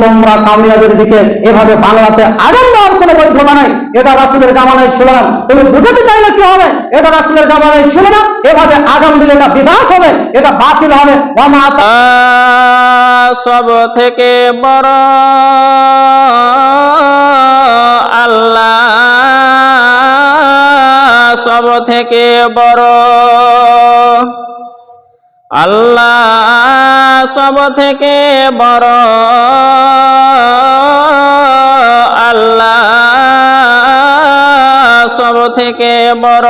তোমরা কামিয়াবের দিকে। এভাবে বাংলাতে আযান দেওয়ার কোনো বৈধতা নাই, এটা রাসূলের জামানায় ছিল না। তুমি বুঝাতে চাইলে কি হবে, এটা রাসূলের জামানায় ছিল না। এভাবে আযান দিলে এটা বিদআত হবে, এটা বাতিল হবে। সব থেকে বড় আল্লাহ সব থেকে বড়, আল্লাহ সব থেকে বড়, আল্লাহ সব থেকে বড়।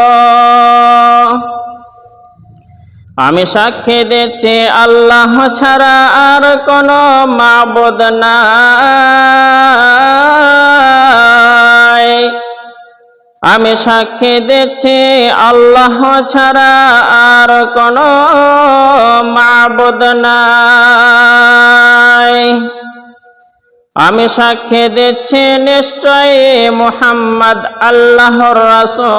আমি সাক্ষী দিচ্ছি আল্লাহ ছাড়া আর কোনো মাবুদ নাই। আমি সাক্ষী দিচ্ছি আল্লাহ ছাড়া আর কোনো মাবুদ নাই। আমি সাক্ষী দিচ্ছি নিশ্চয়ই মুহাম্মদ আল্লাহর রাসূল।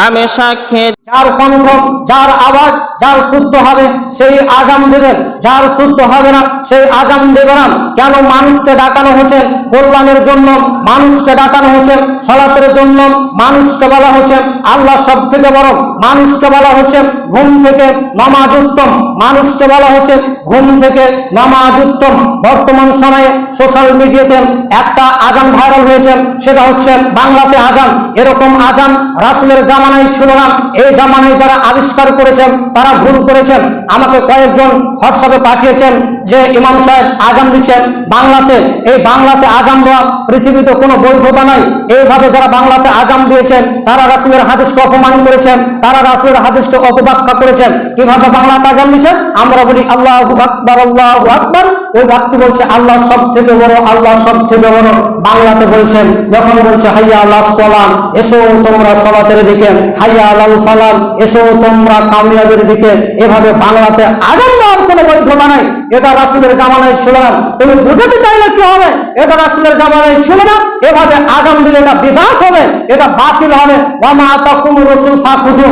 আমি সাক্ষী যার কণ্ঠ, যার আওয়াজ, যার শুদ্ধ হবে সেই আযান দেবে, যার শুদ্ধ হবে না সেই আযান দেবে না। কেন মানুষকে ডাকানো হচ্ছে কল্যাণের জন্য, মানুষকে ডাকানো হচ্ছে সালাতের জন্য, মানুষকে বলা হচ্ছে আল্লাহ সব থেকে বড়, মানুষকে বলা হচ্ছে ঘুম থেকে নামাজ উত্তম, মানুষকে বলা হচ্ছে ঘুম থেকে নামাজ উত্তম। বর্তমান সময়ে সোশ্যাল মিডিয়াতে একটা আযান ভাইরাল হয়েছে, সেটা হচ্ছে বাংলাতে আযান। এরকম আযান রাসূলের জামানায় ছিল না। এই জামানায় যারা আবিষ্কার করেছেন তারা ভুল করেছেন। আমাকে কয়েকজন হোয়াটসঅ্যাপে পাঠিয়েছেন যে ইমাম সাহেব আযান দিচ্ছেন বাংলাতে, এই বাংলাতে আযান দেওয়া পৃথিবীতে কোনো বৈধতা নাই। এইভাবে যারা বাংলাতে আযান দিয়েছেন তারা রাসূলের হাদিসকে অপমান করেছেন, তারা রাসূলের হাদিসকে অপব্যাখ্যা করেছেন। কিভাবে বাংলাতে আযান দিচ্ছে? আমরা বলি আল্লাহু আকবার, আল্লাহু আকবার, ওই ব্যক্তি বলছে আল্লাহ সব থেকে বড়, আল্লাহ সব থেকে বড়। বাংলাতে বলছেন, যখন বলছে হাইয়া আলাস সালাম, এসো তোমরা সালাতের দিকে, হাইয়া আলাল ফালাহ, এসো তোমরা কামিয়াবের দিকে। এভাবে বাংলাতে আযান দেওয়ার কোনো বৈধতা নাই, এটা রাসূলের জামানায় ছিল না। তুমি বুঝাতে চাইলে কি হবে, এটা রাসূলের জামানায় ছিল না। এভাবে আযান দিলে এটা বিদআত হবে, এটা বাতিল হবে। ওয়া মা আতাকুমুর রাসূল ফাখুযু,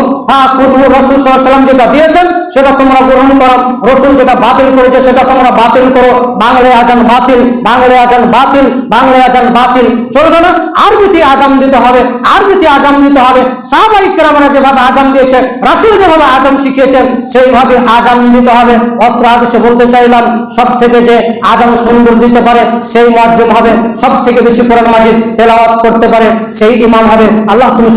রাসূল সাল্লাল্লাহু আলাইহি ওয়াসাল্লাম যেটা দিয়েছেন সেটা তোমরা গ্রহণ করো, রাসূল যেটা বাতিল করেছে সেটা তোমরা বাতিল করো। বাংলায় আযান বাতিল, বাংলায় আযান বাতিল, বাংলায় আযান বাতিল। চলবে না, আরবিতে আযান দিতে হবে, আরবিতে আযান দিতে হবে। সাহাবায়ে কেরামরা যেভাবে আযান দিয়েছে, রাসূল যেভাবে আযান শিখিয়েছেন সেইভাবে আযান দিতে হবে। অত্র হাদিসে বলতে চাইলাম, সব থেকে যে আযান সুন্দর দিতে পারে সেই মুয়াজ্জিন হবে, সব থেকে বেশি কোরআন মাজিদ তেলাওয়াত করতে পারে সেই ইমাম হবে। আল্লাহ তুমি